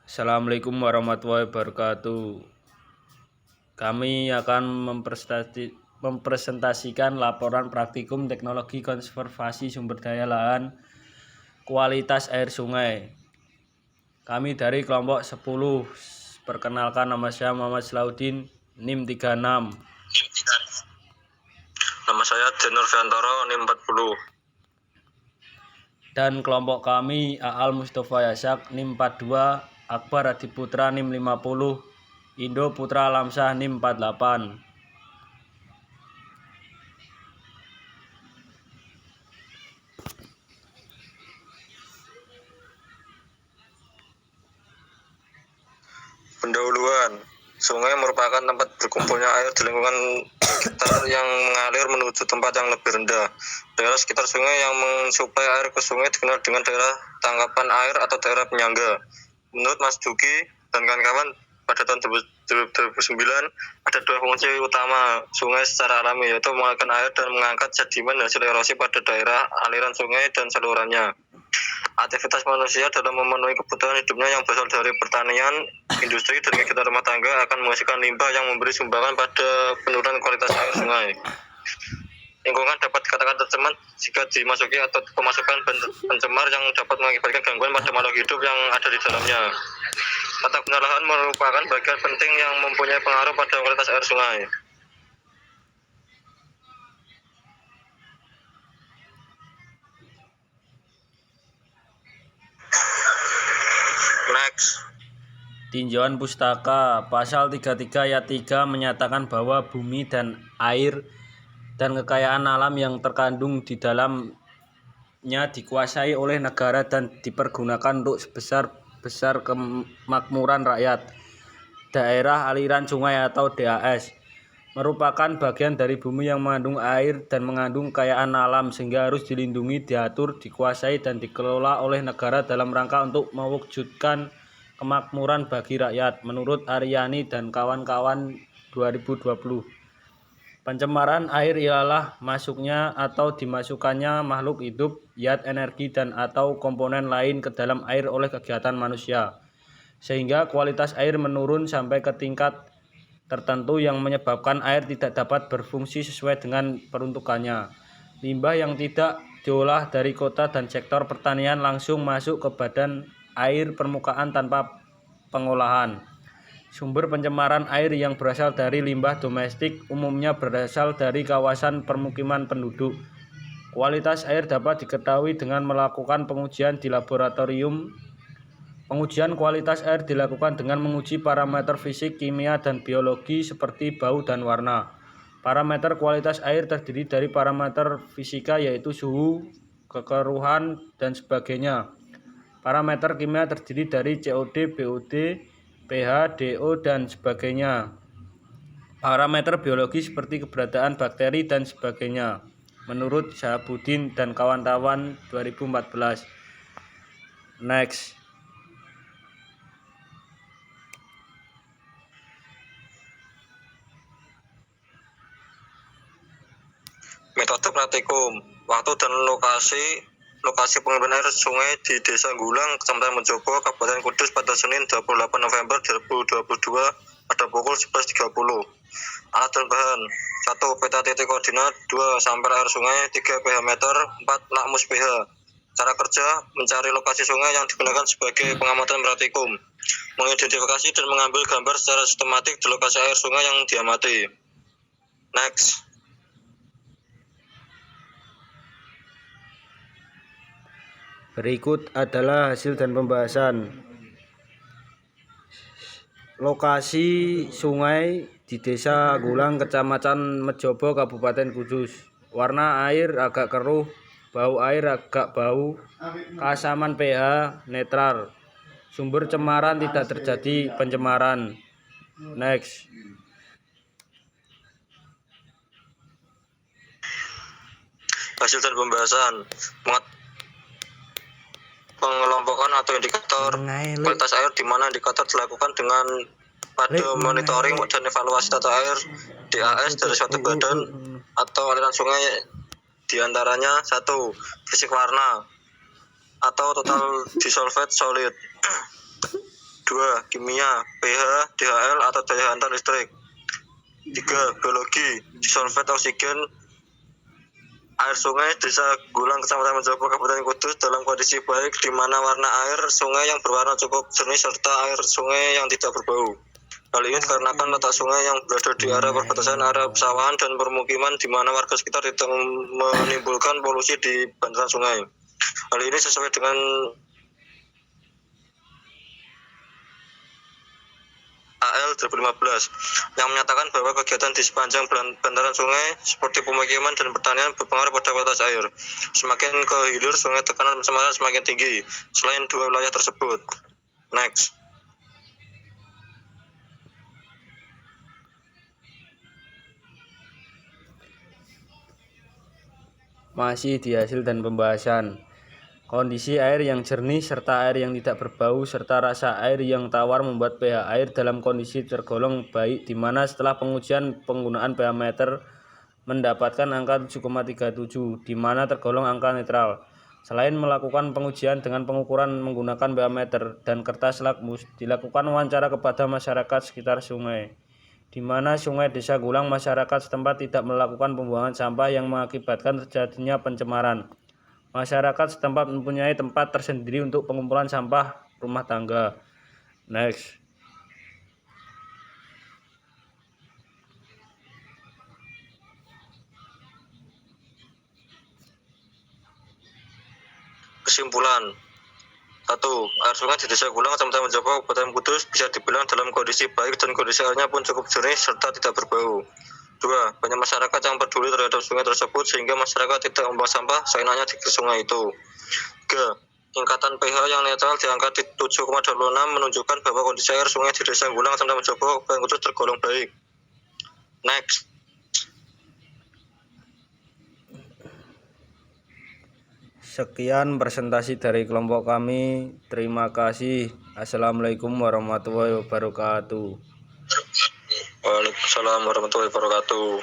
Assalamualaikum warahmatullahi wabarakatuh. Kami akan mempresentasikan laporan praktikum teknologi konservasi sumber daya lahan kualitas air sungai. Kami dari kelompok 10. Perkenalkan, nama saya Muhammad Slaudin, NIM 36. Nama saya Denur Fiantoro, NIM 40. Dan kelompok kami Aal Mustafa Yasak, NIM 42, Akbar Adiputra, NIM 50, Indo Putra Alamsyah, NIM 48. Pendahuluan. Sungai merupakan tempat berkumpulnya air di lingkungan sekitar yang mengalir menuju tempat yang lebih rendah. Daerah sekitar sungai yang mensuplai air ke sungai dikenal dengan daerah tangkapan air atau daerah penyangga. Menurut Mas Duki dan kawan-kawan, pada tahun 2009 ada dua fungsi utama sungai secara alami, yaitu mengalirkan air dan mengangkat sedimen hasil erosi pada daerah aliran sungai dan salurannya. Aktivitas manusia dalam memenuhi kebutuhan hidupnya yang berasal dari pertanian, industri, dan kegiatan rumah tangga akan menghasilkan limbah yang memberi sumbangan pada penurunan kualitas air sungai. Lingkungan dapat dikatakan tercemar jika dimasuki atau pemasukan pencemar yang dapat mengakibatkan gangguan pada makhluk hidup yang ada di dalamnya. Tata guna lahan merupakan bagian penting yang mempunyai pengaruh pada kualitas air sungai. Next. Tinjauan Pustaka Pasal 33 ayat 3 menyatakan bahwa bumi dan air dan kekayaan alam yang terkandung di dalamnya dikuasai oleh negara dan dipergunakan untuk sebesar kemakmuran rakyat. Daerah aliran sungai atau DAS merupakan bagian dari bumi yang mengandung air dan mengandung kekayaan alam, sehingga harus dilindungi, diatur, dikuasai, dan dikelola oleh negara dalam rangka untuk mewujudkan kemakmuran bagi rakyat. Menurut Aryani dan kawan-kawan 2020, pencemaran air ialah masuknya atau dimasukkannya makhluk hidup, zat, energi, dan atau komponen lain ke dalam air oleh kegiatan manusia, sehingga kualitas air menurun sampai ke tingkat tertentu yang menyebabkan air tidak dapat berfungsi sesuai dengan peruntukannya. Limbah yang tidak diolah dari kota dan sektor pertanian langsung masuk ke badan air permukaan tanpa pengolahan. Sumber pencemaran air yang berasal dari limbah domestik umumnya berasal dari kawasan permukiman penduduk. Kualitas air dapat diketahui dengan melakukan pengujian di laboratorium. Pengujian kualitas air dilakukan dengan menguji parameter fisik, kimia, dan biologi seperti bau dan warna. Parameter kualitas air terdiri dari parameter fisika, yaitu suhu, kekeruhan, dan sebagainya. Parameter kimia terdiri dari COD, BOD, pH, DO, dan sebagainya. Parameter biologi seperti keberadaan bakteri dan sebagainya. Menurut Syahabuddin dan kawan-kawan 2014. Next. Metode praktikum. Waktu dan lokasi pengiriman air sungai di Desa Gulang, Kecamatan Mojobo, Kabupaten Kudus pada Senin 28 November 2022 pada pukul 11.30. Alat dan bahan: 1. Peta titik koordinat, 2. Sampel air sungai, 3. pH meter, 4. Lakmus pH. Cara kerja: mencari lokasi sungai yang digunakan sebagai pengamatan praktikum, mengidentifikasi dan mengambil gambar secara sistematik di lokasi air sungai yang diamati. Next. Berikut adalah hasil dan pembahasan. Lokasi sungai di Desa Gulang, Kecamatan Mojobo, Kabupaten Kudus. Warna air agak keruh, bau air agak bau, keasaman pH netral. Sumber cemaran tidak terjadi pencemaran. Next. Hasil dan pembahasan: pengelompokan atau indikator kualitas air, di mana indikator dilakukan dengan pada monitoring dan evaluasi tata air DAS dari suatu badan atau aliran sungai, diantaranya 1. Fisik warna atau total dissolved solid, 2. Kimia, pH, DHL atau daya hantar listrik. 3. Biologi, disolvet oksigen air sungai Desa Gulang, Kecamatan Menjobo, Kabupaten Kudus dalam kondisi baik, di mana warna air sungai yang berwarna cukup jernih serta air sungai yang tidak berbau. Hal ini dikarenakan letak sungai yang berada di area perbatasan area pesawahan dan permukiman, di mana warga sekitar tidak menimbulkan polusi di bantaran sungai. Hal ini sesuai dengan AL 2015 yang menyatakan bahwa kegiatan di sepanjang bantaran sungai seperti pemukiman dan pertanian berpengaruh pada kualitas air. Semakin ke hilir, sungai tekanan pencemaran semakin tinggi selain dua wilayah tersebut. Next. Masih di hasil dan pembahasan. Kondisi air yang jernih serta air yang tidak berbau serta rasa air yang tawar membuat pH air dalam kondisi tergolong baik, di mana setelah pengujian penggunaan pH meter mendapatkan angka 7,37, di mana tergolong angka netral. Selain melakukan pengujian dengan pengukuran menggunakan pH meter dan kertas lakmus, dilakukan wawancara kepada masyarakat sekitar sungai, di mana sungai Desa Gulang masyarakat setempat tidak melakukan pembuangan sampah yang mengakibatkan terjadinya pencemaran. Masyarakat setempat mempunyai tempat tersendiri untuk pengumpulan sampah rumah tangga. Next. Kesimpulan. 1. Air sungai di Desa Gulang, Kecamatan Menjobo, Kabupaten Kudus bisa dibilang dalam kondisi baik dan kondisi airnya pun cukup jernih serta tidak berbau. 2. Banyak masyarakat yang peduli terhadap sungai tersebut sehingga masyarakat tidak membuang sampah seenaknya di sungai itu. 3. Tingkatan pH yang netral di angka 7,26 menunjukkan bahwa kondisi air sungai di Desa Gulang, Kecamatan Menjobo, Kabupaten Kudus tergolong baik. Next. Sekian presentasi dari kelompok kami. Terima kasih. Assalamualaikum warahmatullahi wabarakatuh. Waalaikumsalam warahmatullahi wabarakatuh.